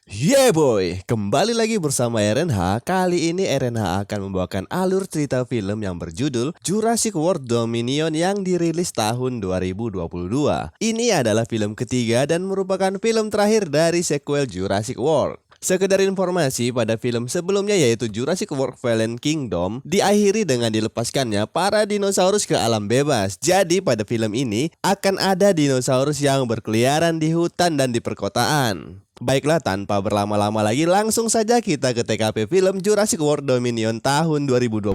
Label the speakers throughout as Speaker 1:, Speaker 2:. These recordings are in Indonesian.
Speaker 1: Yeah boy, kembali lagi bersama RNH. Kali ini RNH akan membawakan alur cerita film yang berjudul Jurassic World Dominion yang dirilis tahun 2022. Ini adalah film ketiga dan merupakan film terakhir dari sequel Jurassic World. Sekedar informasi, pada film sebelumnya yaitu Jurassic World Fallen Kingdom diakhiri dengan dilepaskannya para dinosaurus ke alam bebas. Jadi pada film ini akan ada dinosaurus yang berkeliaran di hutan dan di perkotaan. Baiklah, tanpa berlama-lama lagi langsung saja kita ke TKP film Jurassic World Dominion tahun 2022.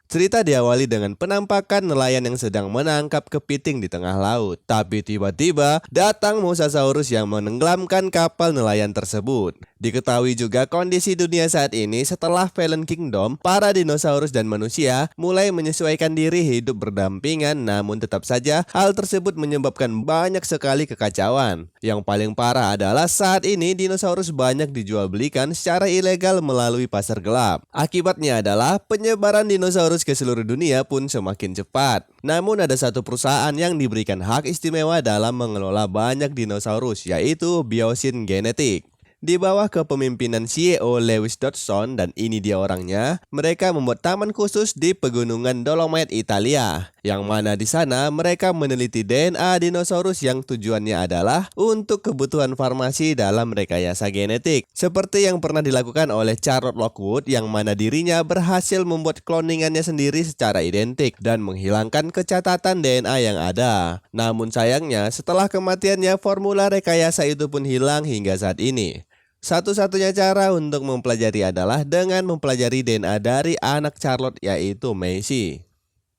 Speaker 1: Cerita diawali dengan penampakan nelayan yang sedang menangkap kepiting di tengah laut. Tapi tiba-tiba datang Mosasaurus yang menenggelamkan kapal nelayan tersebut. Diketahui juga kondisi dunia saat ini setelah Fallen Kingdom, para dinosaurus dan manusia mulai menyesuaikan diri hidup berdampingan, namun tetap saja hal tersebut menyebabkan banyak sekali kekacauan. Yang paling parah adalah saat ini dinosaurus banyak dijual belikan secara ilegal melalui pasar gelap. Akibatnya adalah penyebaran dinosaurus ke seluruh dunia pun semakin cepat. Namun ada satu perusahaan yang diberikan hak istimewa dalam mengelola banyak dinosaurus, yaitu Biosyn Genetic. Di bawah kepemimpinan CEO Lewis Dodson, dan ini dia orangnya, mereka membuat taman khusus di pegunungan Dolomite Italia, yang mana di sana mereka meneliti DNA dinosaurus yang tujuannya adalah untuk kebutuhan farmasi dalam rekayasa genetik, seperti yang pernah dilakukan oleh Charlotte Lockwood, yang mana dirinya berhasil membuat kloningannya sendiri secara identik dan menghilangkan kecatatan DNA yang ada. Namun sayangnya setelah kematiannya formula rekayasa itu pun hilang hingga saat ini. Satu-satunya cara untuk mempelajari adalah dengan mempelajari DNA dari anak Charlotte, yaitu Macy.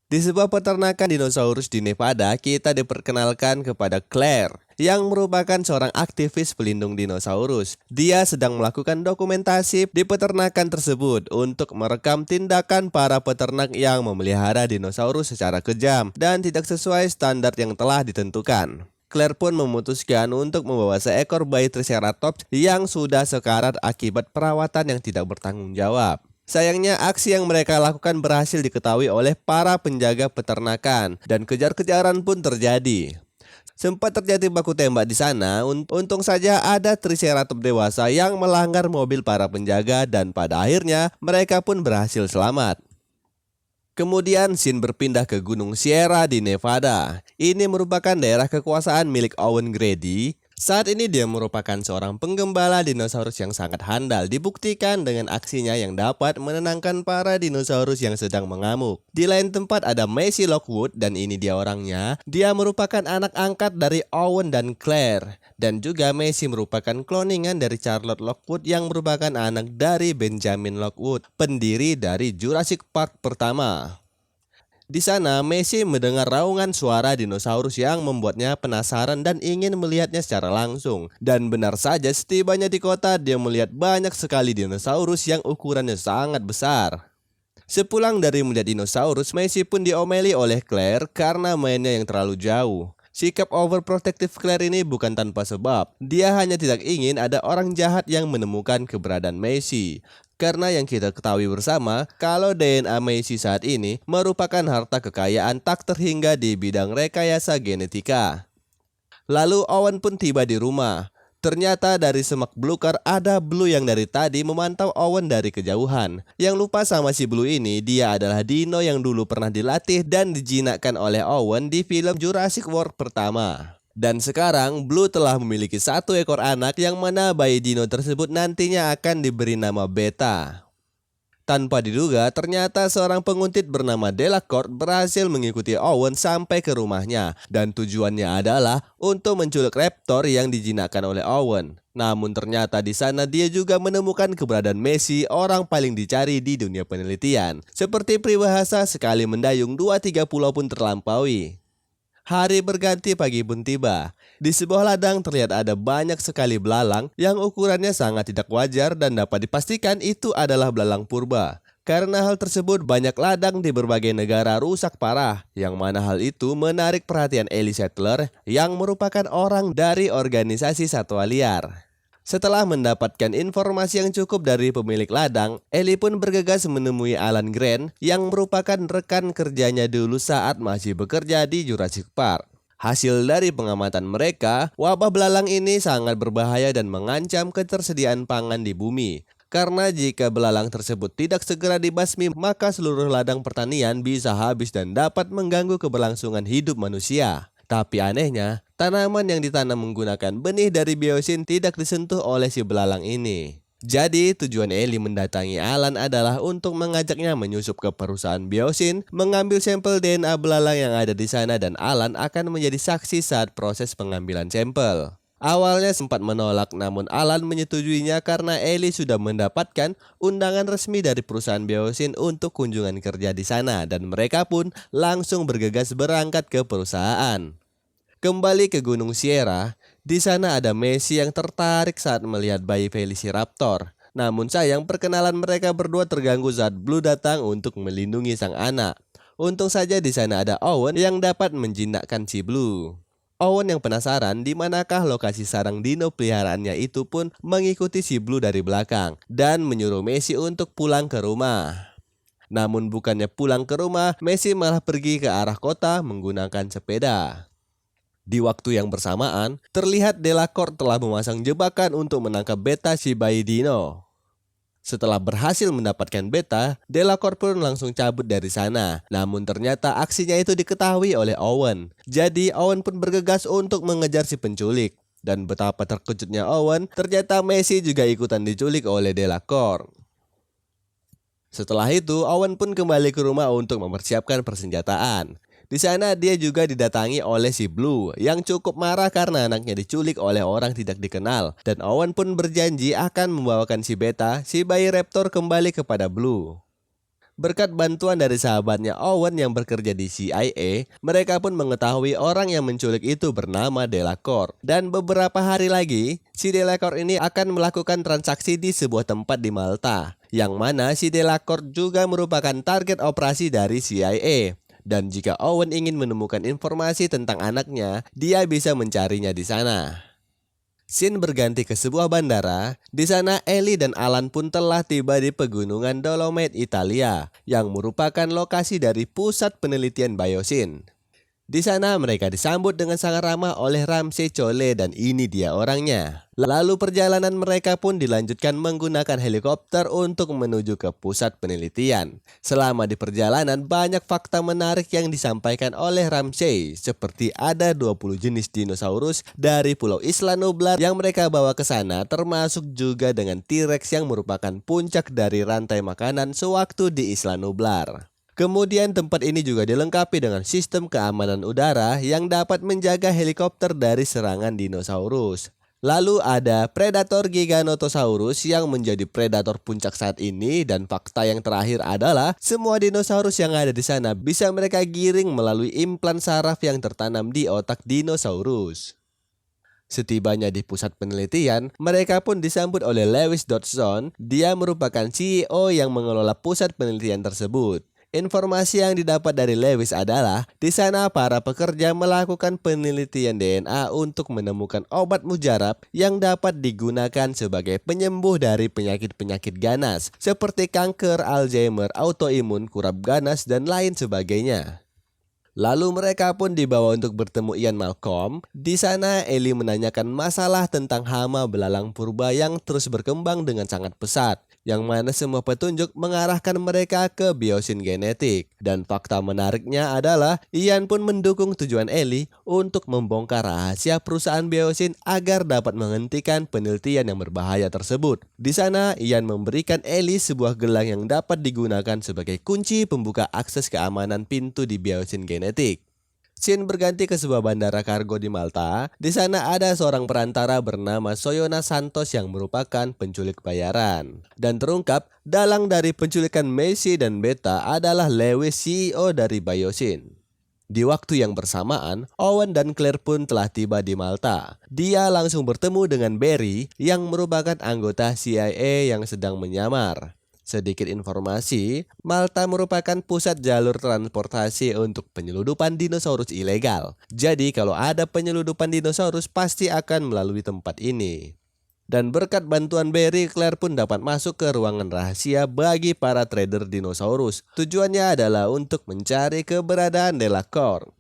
Speaker 1: Di sebuah peternakan dinosaurus di Nevada, kita diperkenalkan kepada Claire, yang merupakan seorang aktivis pelindung dinosaurus. Dia sedang melakukan dokumentasi di peternakan tersebut untuk merekam tindakan para peternak yang memelihara dinosaurus secara kejam dan tidak sesuai standar yang telah ditentukan. Claire pun memutuskan untuk membawa seekor bayi Triceratops yang sudah sekarat akibat perawatan yang tidak bertanggung jawab. Sayangnya aksi yang mereka lakukan berhasil diketahui oleh para penjaga peternakan dan kejar-kejaran pun terjadi. Sempat terjadi baku tembak di sana. Untung saja ada Triceratops dewasa yang melanggar mobil para penjaga dan pada akhirnya mereka pun berhasil selamat. Kemudian scene berpindah ke Gunung Sierra di Nevada. Ini merupakan daerah kekuasaan milik Owen Grady. Saat ini dia merupakan seorang penggembala dinosaurus yang sangat handal, dibuktikan dengan aksinya yang dapat menenangkan para dinosaurus yang sedang mengamuk. Di lain tempat ada Macy Lockwood, dan ini dia orangnya. Dia merupakan anak angkat dari Owen dan Claire. Dan juga Macy merupakan kloningan dari Charlotte Lockwood yang merupakan anak dari Benjamin Lockwood, pendiri dari Jurassic Park pertama. Di sana, Macy mendengar raungan suara dinosaurus yang membuatnya penasaran dan ingin melihatnya secara langsung. Dan benar saja, setibanya di kota, dia melihat banyak sekali dinosaurus yang ukurannya sangat besar. Sepulang dari melihat dinosaurus, Macy pun diomeli oleh Claire karena mainnya yang terlalu jauh. Sikap overprotective Claire ini bukan tanpa sebab. Dia hanya tidak ingin ada orang jahat yang menemukan keberadaan Macy. Karena yang kita ketahui bersama, kalau DNA Macy saat ini merupakan harta kekayaan tak terhingga di bidang rekayasa genetika. Lalu Owen pun tiba di rumah. Ternyata dari semak belukar ada Blue yang dari tadi memantau Owen dari kejauhan. Yang lupa sama si Blue ini, dia adalah dino yang dulu pernah dilatih dan dijinakkan oleh Owen di film Jurassic World pertama. Dan sekarang Blue telah memiliki satu ekor anak yang mana bayi dino tersebut nantinya akan diberi nama Beta. Tanpa diduga, ternyata seorang penguntit bernama Delacourt berhasil mengikuti Owen sampai ke rumahnya. Dan tujuannya adalah untuk menculik raptor yang dijinakkan oleh Owen. Namun ternyata di sana dia juga menemukan keberadaan Macy, orang paling dicari di dunia penelitian. Seperti peribahasa, sekali mendayung 2-3 pulau pun terlampaui. Hari berganti, pagi pun tiba. Di sebuah ladang terlihat ada banyak sekali belalang yang ukurannya sangat tidak wajar dan dapat dipastikan itu adalah belalang purba. Karena hal tersebut banyak ladang di berbagai negara rusak parah, yang mana hal itu menarik perhatian Ellie Sattler yang merupakan orang dari organisasi satwa liar. Setelah mendapatkan informasi yang cukup dari pemilik ladang, Ellie pun bergegas menemui Alan Grant yang merupakan rekan kerjanya dulu saat masih bekerja di Jurassic Park. Hasil dari pengamatan mereka, wabah belalang ini sangat berbahaya dan mengancam ketersediaan pangan di bumi. Karena jika belalang tersebut tidak segera dibasmi, maka seluruh ladang pertanian bisa habis dan dapat mengganggu keberlangsungan hidup manusia. Tapi anehnya, tanaman yang ditanam menggunakan benih dari biosin tidak disentuh oleh si belalang ini. Jadi tujuan Ellie mendatangi Alan adalah untuk mengajaknya menyusup ke perusahaan biosin, mengambil sampel DNA belalang yang ada di sana dan Alan akan menjadi saksi saat proses pengambilan sampel. Awalnya sempat menolak namun Alan menyetujuinya karena Ellie sudah mendapatkan undangan resmi dari perusahaan biosin untuk kunjungan kerja di sana dan mereka pun langsung bergegas berangkat ke perusahaan. Kembali ke Gunung Sierra, di sana ada Messi yang tertarik saat melihat bayi Velociraptor. Namun sayang perkenalan mereka berdua terganggu saat Blue datang untuk melindungi sang anak. Untung saja di sana ada Owen yang dapat menjinakkan si Blue. Owen yang penasaran di manakah lokasi sarang dino peliharaannya itu pun mengikuti si Blue dari belakang dan menyuruh Messi untuk pulang ke rumah. Namun bukannya pulang ke rumah, Messi malah pergi ke arah kota menggunakan sepeda. Di waktu yang bersamaan, terlihat Delacour telah memasang jebakan untuk menangkap Beta si bayi dino. Setelah berhasil mendapatkan Beta, Delacour pun langsung cabut dari sana. Namun ternyata aksinya itu diketahui oleh Owen. Jadi Owen pun bergegas untuk mengejar si penculik. Dan betapa terkejutnya Owen, ternyata Messi juga ikutan diculik oleh Delacour. Setelah itu, Owen pun kembali ke rumah untuk mempersiapkan persenjataan. Di sana dia juga didatangi oleh si Blue yang cukup marah karena anaknya diculik oleh orang tidak dikenal. Dan Owen pun berjanji akan membawakan si Beta, si bayi raptor kembali kepada Blue. Berkat bantuan dari sahabatnya Owen yang bekerja di CIA, mereka pun mengetahui orang yang menculik itu bernama Delacour. Dan beberapa hari lagi, si Delacour ini akan melakukan transaksi di sebuah tempat di Malta. Yang mana si Delacour juga merupakan target operasi dari CIA. Dan jika Owen ingin menemukan informasi tentang anaknya, dia bisa mencarinya di sana. Scene berganti ke sebuah bandara. Di sana Ellie dan Alan pun telah tiba di pegunungan Dolomite, Italia, yang merupakan lokasi dari pusat penelitian biosin. Di sana mereka disambut dengan sangat ramah oleh Ramsey Chole dan ini dia orangnya. Lalu perjalanan mereka pun dilanjutkan menggunakan helikopter untuk menuju ke pusat penelitian. Selama di perjalanan banyak fakta menarik yang disampaikan oleh Ramsey, seperti ada 20 jenis dinosaurus dari Pulau Isla Nublar yang mereka bawa ke sana, termasuk juga dengan T-Rex yang merupakan puncak dari rantai makanan sewaktu di Isla Nublar. Kemudian tempat ini juga dilengkapi dengan sistem keamanan udara yang dapat menjaga helikopter dari serangan dinosaurus. Lalu ada Predator Giganotosaurus yang menjadi predator puncak saat ini dan fakta yang terakhir adalah semua dinosaurus yang ada di sana bisa mereka giring melalui implan saraf yang tertanam di otak dinosaurus. Setibanya di pusat penelitian, mereka pun disambut oleh Lewis Dodson. Dia merupakan CEO yang mengelola pusat penelitian tersebut. Informasi yang didapat dari Lewis adalah di sana para pekerja melakukan penelitian DNA untuk menemukan obat mujarab yang dapat digunakan sebagai penyembuh dari penyakit-penyakit ganas seperti kanker, Alzheimer, autoimun, kurap ganas, dan lain sebagainya. Lalu mereka pun dibawa untuk bertemu Ian Malcolm. Di sana Ellie menanyakan masalah tentang hama belalang purba yang terus berkembang dengan sangat pesat, yang mana semua petunjuk mengarahkan mereka ke biosin genetik. Dan fakta menariknya adalah Ian pun mendukung tujuan Ellie untuk membongkar rahasia perusahaan biosin agar dapat menghentikan penelitian yang berbahaya tersebut. Di sana Ian memberikan Ellie sebuah gelang yang dapat digunakan sebagai kunci pembuka akses keamanan pintu di biosin genetik. Scene berganti ke sebuah bandara kargo di Malta. Di sana ada seorang perantara bernama Soyona Santos yang merupakan penculik bayaran. Dan terungkap, dalang dari penculikan Messi dan Beta adalah Lewis, CEO dari Biosin. Di waktu yang bersamaan, Owen dan Claire pun telah tiba di Malta. Dia langsung bertemu dengan Barry yang merupakan anggota CIA yang sedang menyamar. Sedikit informasi, Malta merupakan pusat jalur transportasi untuk penyeludupan dinosaurus ilegal. Jadi kalau ada penyeludupan dinosaurus pasti akan melalui tempat ini. Dan berkat bantuan Barry, Claire pun dapat masuk ke ruangan rahasia bagi para trader dinosaurus. Tujuannya adalah untuk mencari keberadaan Delacorte.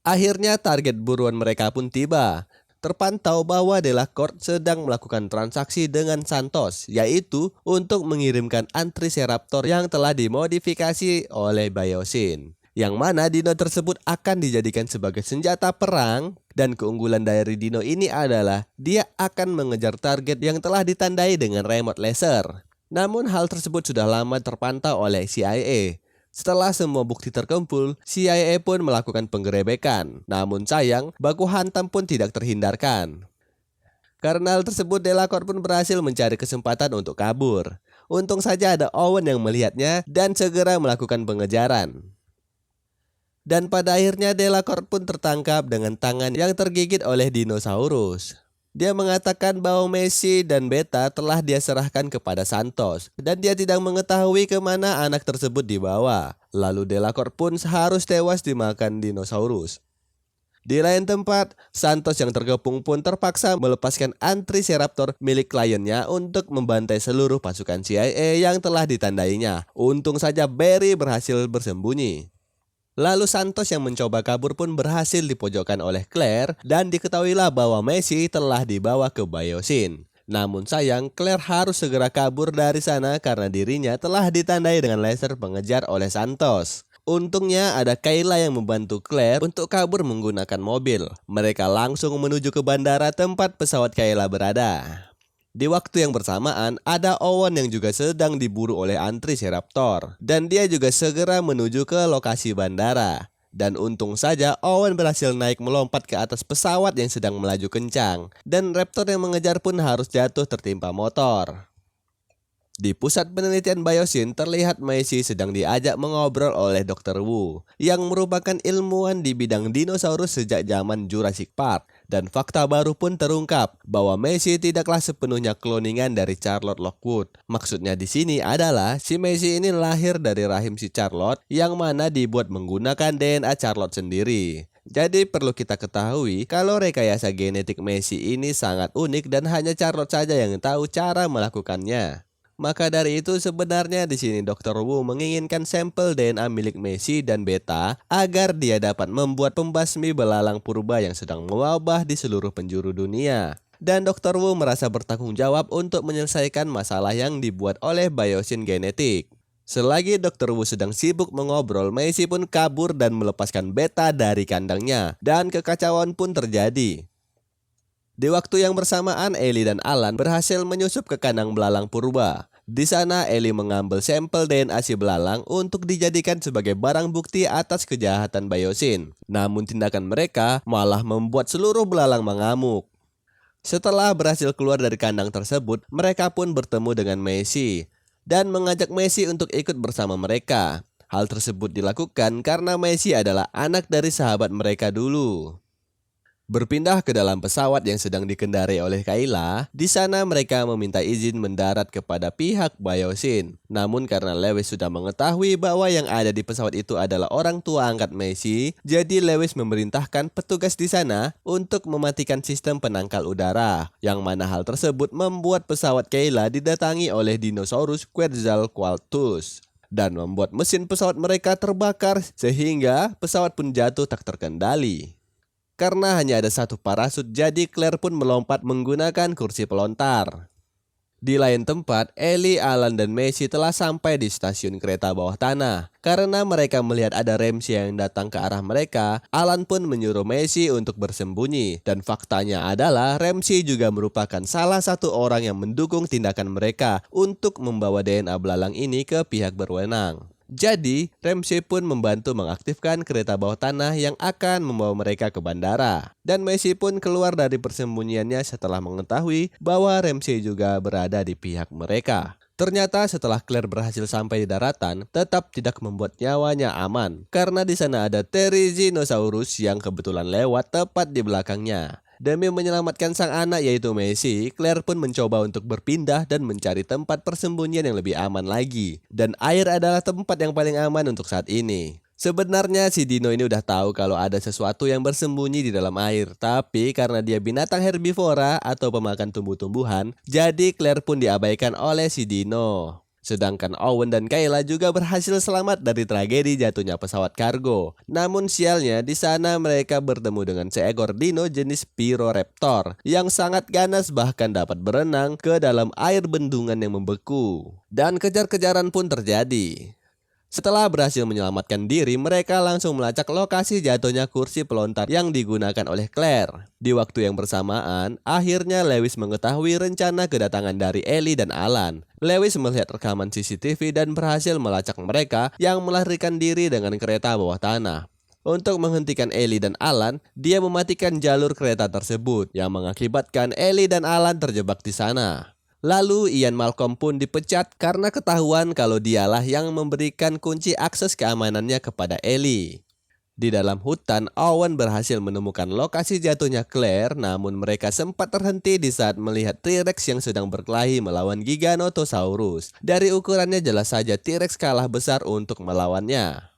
Speaker 1: Akhirnya target buruan mereka pun tiba. Terpantau bahwa Delacorte sedang melakukan transaksi dengan Santos, yaitu untuk mengirimkan Antriceraptor yang telah dimodifikasi oleh Biosyn. Yang mana dino tersebut akan dijadikan sebagai senjata perang, dan keunggulan dari dino ini adalah dia akan mengejar target yang telah ditandai dengan remote laser. Namun hal tersebut sudah lama terpantau oleh CIA. Setelah semua bukti terkumpul, CIA pun melakukan penggerebekan. Namun sayang, baku hantam pun tidak terhindarkan. Karena hal tersebut, Delacorte pun berhasil mencari kesempatan untuk kabur. Untung saja ada Owen yang melihatnya dan segera melakukan pengejaran. Dan pada akhirnya Delacorte pun tertangkap dengan tangan yang tergigit oleh dinosaurus. Dia mengatakan bahwa Messi dan Beta telah dia serahkan kepada Santos dan dia tidak mengetahui kemana anak tersebut dibawa. Lalu Delacorte pun harus tewas dimakan dinosaurus. Di lain tempat, Santos yang terkepung pun terpaksa melepaskan Antriceraptor milik kliennya untuk membantai seluruh pasukan CIA yang telah ditandainya. Untung saja Barry berhasil bersembunyi. Lalu Santos yang mencoba kabur pun berhasil dipojokkan oleh Claire dan diketahuilah bahwa Messi telah dibawa ke Biosyn. Namun sayang, Claire harus segera kabur dari sana karena dirinya telah ditandai dengan laser pengejar oleh Santos. Untungnya ada Kayla yang membantu Claire untuk kabur menggunakan mobil. Mereka langsung menuju ke bandara tempat pesawat Kayla berada. Di waktu yang bersamaan, ada Owen yang juga sedang diburu oleh Antriceraptor. Dan dia juga segera menuju ke lokasi bandara. Dan untung saja Owen berhasil naik melompat ke atas pesawat yang sedang melaju kencang. Dan Raptor yang mengejar pun harus jatuh tertimpa motor. Di pusat penelitian Biosyn terlihat Messi sedang diajak mengobrol oleh Dr. Wu yang merupakan ilmuwan di bidang dinosaurus sejak zaman Jurassic Park. Dan fakta baru pun terungkap bahwa Messi tidaklah sepenuhnya kloningan dari Charlotte Lockwood. Maksudnya di sini adalah si Messi ini lahir dari rahim si Charlotte yang mana dibuat menggunakan DNA Charlotte sendiri. Jadi perlu kita ketahui kalau rekayasa genetik Messi ini sangat unik dan hanya Charlotte saja yang tahu cara melakukannya. Maka dari itu sebenarnya di sini Dr. Wu menginginkan sampel DNA milik Messi dan Beta agar dia dapat membuat pembasmi belalang purba yang sedang mewabah di seluruh penjuru dunia. Dan Dr. Wu merasa bertanggung jawab untuk menyelesaikan masalah yang dibuat oleh Biosyn genetik. Selagi Dr. Wu sedang sibuk mengobrol, Messi pun kabur dan melepaskan Beta dari kandangnya dan kekacauan pun terjadi. Di waktu yang bersamaan, Ellie dan Alan berhasil menyusup ke kandang belalang purba. Di sana, Ellie mengambil sampel DNA si belalang untuk dijadikan sebagai barang bukti atas kejahatan Biosyn. Namun tindakan mereka malah membuat seluruh belalang mengamuk. Setelah berhasil keluar dari kandang tersebut, mereka pun bertemu dengan Messi dan mengajak Messi untuk ikut bersama mereka. Hal tersebut dilakukan karena Messi adalah anak dari sahabat mereka dulu. Berpindah ke dalam pesawat yang sedang dikendarai oleh Kayla, di sana mereka meminta izin mendarat kepada pihak Biosyn. Namun karena Lewis sudah mengetahui bahwa yang ada di pesawat itu adalah orang tua angkat Messi, jadi Lewis memerintahkan petugas di sana untuk mematikan sistem penangkal udara. Yang mana hal tersebut membuat pesawat Kayla didatangi oleh dinosaurus Quetzalcoatlus dan membuat mesin pesawat mereka terbakar sehingga pesawat pun jatuh tak terkendali. Karena hanya ada satu parasut, jadi Claire pun melompat menggunakan kursi pelontar. Di lain tempat, Ellie, Alan, dan Messi telah sampai di stasiun kereta bawah tanah. Karena mereka melihat ada Ramsey yang datang ke arah mereka, Alan pun menyuruh Messi untuk bersembunyi. Dan faktanya adalah Ramsey juga merupakan salah satu orang yang mendukung tindakan mereka untuk membawa DNA belalang ini ke pihak berwenang. Jadi, Ramsey pun membantu mengaktifkan kereta bawah tanah yang akan membawa mereka ke bandara. Dan Messi pun keluar dari persembunyiannya setelah mengetahui bahwa Ramsey juga berada di pihak mereka. Ternyata setelah Claire berhasil sampai di daratan, tetap tidak membuat nyawanya aman. Karena di sana ada Therizinosaurus yang kebetulan lewat tepat di belakangnya. Demi menyelamatkan sang anak yaitu Messi, Claire pun mencoba untuk berpindah dan mencari tempat persembunyian yang lebih aman lagi. Dan air adalah tempat yang paling aman untuk saat ini. Sebenarnya si Dino ini udah tahu kalau ada sesuatu yang bersembunyi di dalam air, tapi karena dia binatang herbivora atau pemakan tumbuh-tumbuhan, jadi Claire pun diabaikan oleh si Dino. Sedangkan Owen dan Kayla juga berhasil selamat dari tragedi jatuhnya pesawat kargo. Namun sialnya di sana mereka bertemu dengan seekor dino jenis Pyroraptor yang sangat ganas bahkan dapat berenang ke dalam air bendungan yang membeku. Dan kejar-kejaran pun terjadi. Setelah berhasil menyelamatkan diri, mereka langsung melacak lokasi jatuhnya kursi pelontar yang digunakan oleh Claire. Di waktu yang bersamaan, akhirnya Lewis mengetahui rencana kedatangan dari Ellie dan Alan. Lewis melihat rekaman CCTV dan berhasil melacak mereka yang melarikan diri dengan kereta bawah tanah. Untuk menghentikan Ellie dan Alan, dia mematikan jalur kereta tersebut yang mengakibatkan Ellie dan Alan terjebak di sana. Lalu Ian Malcolm pun dipecat karena ketahuan kalau dialah yang memberikan kunci akses keamanannya kepada Ellie. Di dalam hutan, Owen berhasil menemukan lokasi jatuhnya Claire, namun mereka sempat terhenti di saat melihat T-Rex yang sedang berkelahi melawan Giganotosaurus. Dari ukurannya jelas saja T-Rex kalah besar untuk melawannya.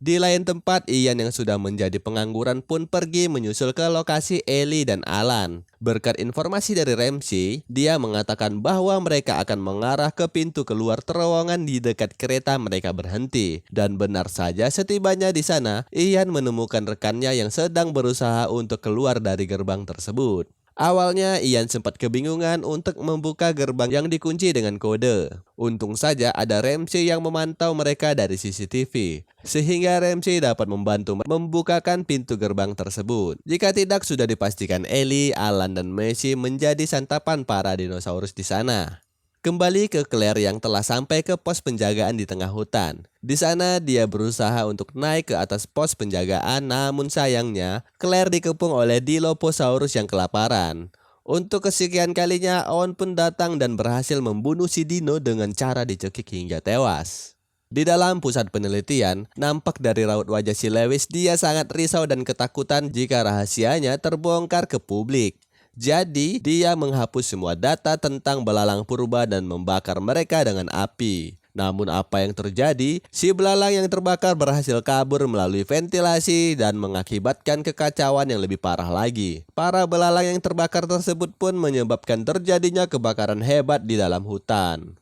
Speaker 1: Di lain tempat, Ian yang sudah menjadi pengangguran pun pergi menyusul ke lokasi Ellie dan Alan. Berkat informasi dari Ramsey, dia mengatakan bahwa mereka akan mengarah ke pintu keluar terowongan di dekat kereta mereka berhenti. Dan benar saja setibanya di sana, Ian menemukan rekannya yang sedang berusaha untuk keluar dari gerbang tersebut. Awalnya Ian sempat kebingungan untuk membuka gerbang yang dikunci dengan kode. Untung saja ada Ramsey yang memantau mereka dari CCTV, sehingga Ramsey dapat membantu membukakan pintu gerbang tersebut. Jika tidak, sudah dipastikan Ellie, Alan, dan Macy menjadi santapan para dinosaurus di sana. Kembali ke Claire yang telah sampai ke pos penjagaan di tengah hutan. Di sana dia berusaha untuk naik ke atas pos penjagaan, namun sayangnya Claire dikepung oleh Dilophosaurus yang kelaparan. Untuk kesekian kalinya Owen pun datang dan berhasil membunuh si dino dengan cara dicekik hingga tewas. Di dalam pusat penelitian, nampak dari raut wajah si Lewis dia sangat risau dan ketakutan jika rahasianya terbongkar ke publik. Jadi, dia menghapus semua data tentang belalang purba dan membakar mereka dengan api. Namun apa yang terjadi? Si belalang yang terbakar berhasil kabur melalui ventilasi dan mengakibatkan kekacauan yang lebih parah lagi. Para belalang yang terbakar tersebut pun menyebabkan terjadinya kebakaran hebat di dalam hutan.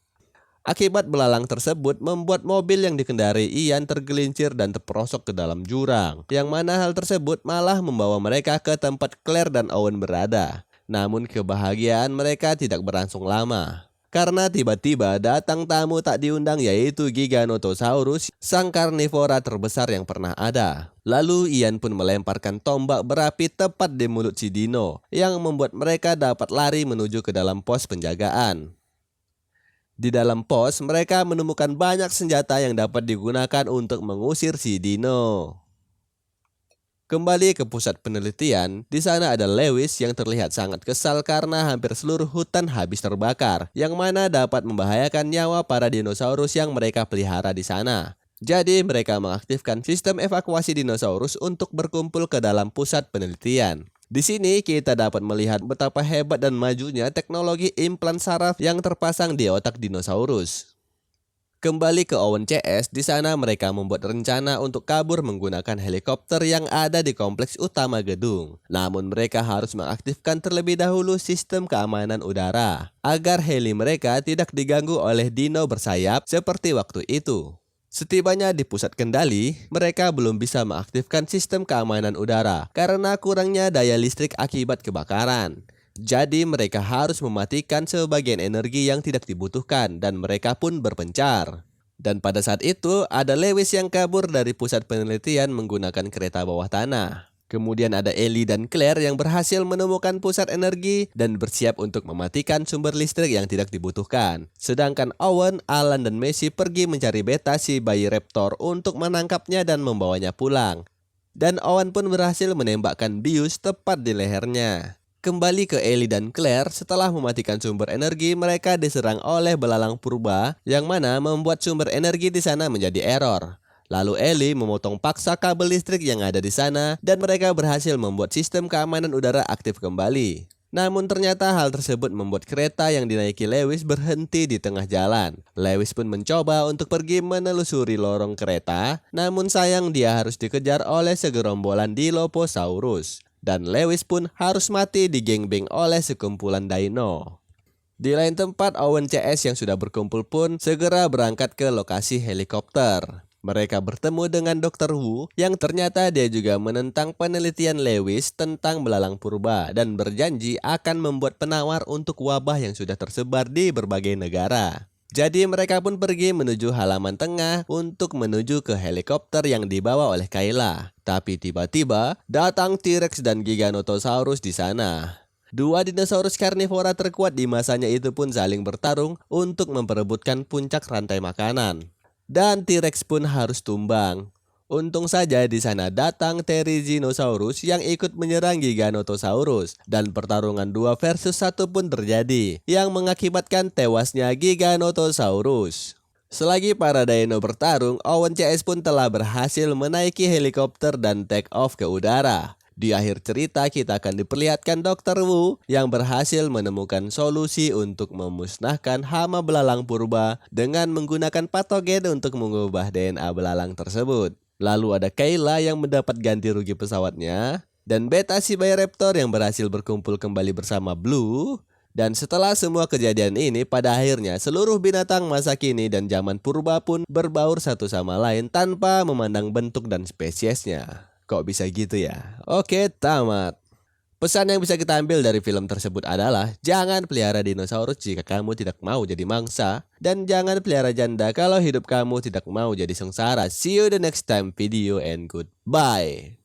Speaker 1: Akibat belalang tersebut membuat mobil yang dikendarai Ian tergelincir dan terperosok ke dalam jurang, yang mana hal tersebut malah membawa mereka ke tempat Claire dan Owen berada. Namun kebahagiaan mereka tidak berlangsung lama, karena tiba-tiba datang tamu tak diundang, yaitu Giganotosaurus, sang karnivora terbesar yang pernah ada. Lalu Ian pun melemparkan tombak berapi tepat di mulut si dino, yang membuat mereka dapat lari menuju ke dalam pos penjagaan. Di dalam pos, mereka menemukan banyak senjata yang dapat digunakan untuk mengusir si dino. Kembali ke pusat penelitian, di sana ada Lewis yang terlihat sangat kesal karena hampir seluruh hutan habis terbakar, yang mana dapat membahayakan nyawa para dinosaurus yang mereka pelihara di sana. Jadi mereka mengaktifkan sistem evakuasi dinosaurus untuk berkumpul ke dalam pusat penelitian. Di sini kita dapat melihat betapa hebat dan majunya teknologi implan saraf yang terpasang di otak dinosaurus. Kembali ke Owen CS, di sana mereka membuat rencana untuk kabur menggunakan helikopter yang ada di kompleks utama gedung. Namun mereka harus mengaktifkan terlebih dahulu sistem keamanan udara, agar heli mereka tidak diganggu oleh dino bersayap seperti waktu itu. Setibanya di pusat kendali, mereka belum bisa mengaktifkan sistem keamanan udara karena kurangnya daya listrik akibat kebakaran. Jadi mereka harus mematikan sebagian energi yang tidak dibutuhkan dan mereka pun berpencar. Dan pada saat itu ada Lewis yang kabur dari pusat penelitian menggunakan kereta bawah tanah. Kemudian ada Ellie dan Claire yang berhasil menemukan pusat energi dan bersiap untuk mematikan sumber listrik yang tidak dibutuhkan. Sedangkan Owen, Alan, dan Macy pergi mencari Beta si bayi raptor untuk menangkapnya dan membawanya pulang. Dan Owen pun berhasil menembakkan bius tepat di lehernya. Kembali ke Ellie dan Claire, setelah mematikan sumber energi, mereka diserang oleh belalang purba yang mana membuat sumber energi di sana menjadi error. Lalu Ellie memotong paksa kabel listrik yang ada di sana dan mereka berhasil membuat sistem keamanan udara aktif kembali. Namun ternyata hal tersebut membuat kereta yang dinaiki Lewis berhenti di tengah jalan. Lewis pun mencoba untuk pergi menelusuri lorong kereta, namun sayang dia harus dikejar oleh segerombolan Dilophosaurus. Dan Lewis pun harus mati digengbeng oleh sekumpulan dino. Di lain tempat, Owen CS yang sudah berkumpul pun segera berangkat ke lokasi helikopter. Mereka bertemu dengan Dr. Wu yang ternyata dia juga menentang penelitian Lewis tentang belalang purba dan berjanji akan membuat penawar untuk wabah yang sudah tersebar di berbagai negara. Jadi mereka pun pergi menuju halaman tengah untuk menuju ke helikopter yang dibawa oleh Kayla. Tapi tiba-tiba datang T-Rex dan Giganotosaurus di sana. Dua dinosaurus karnivora terkuat di masanya itu pun saling bertarung untuk memperebutkan puncak rantai makanan. Dan T-Rex pun harus tumbang. Untung saja di sana datang Therizinosaurus yang ikut menyerang Giganotosaurus dan pertarungan 2 versus 1 pun terjadi yang mengakibatkan tewasnya Giganotosaurus. Selagi para dino bertarung, Owen CS pun telah berhasil menaiki helikopter dan take off ke udara. Di akhir cerita kita akan diperlihatkan Dr. Wu yang berhasil menemukan solusi untuk memusnahkan hama belalang purba dengan menggunakan patogen untuk mengubah DNA belalang tersebut. Lalu ada Kayla yang mendapat ganti rugi pesawatnya, dan Beta Sibairaptor yang berhasil berkumpul kembali bersama Blue. Dan setelah semua kejadian ini, pada akhirnya seluruh binatang masa kini dan zaman purba pun berbaur satu sama lain tanpa memandang bentuk dan spesiesnya. Kok bisa gitu ya? Oke, tamat. Pesan yang bisa kita ambil dari film tersebut adalah jangan pelihara dinosaurus jika kamu tidak mau jadi mangsa, dan jangan pelihara janda kalau hidup kamu tidak mau jadi sengsara. See you the next time video and goodbye.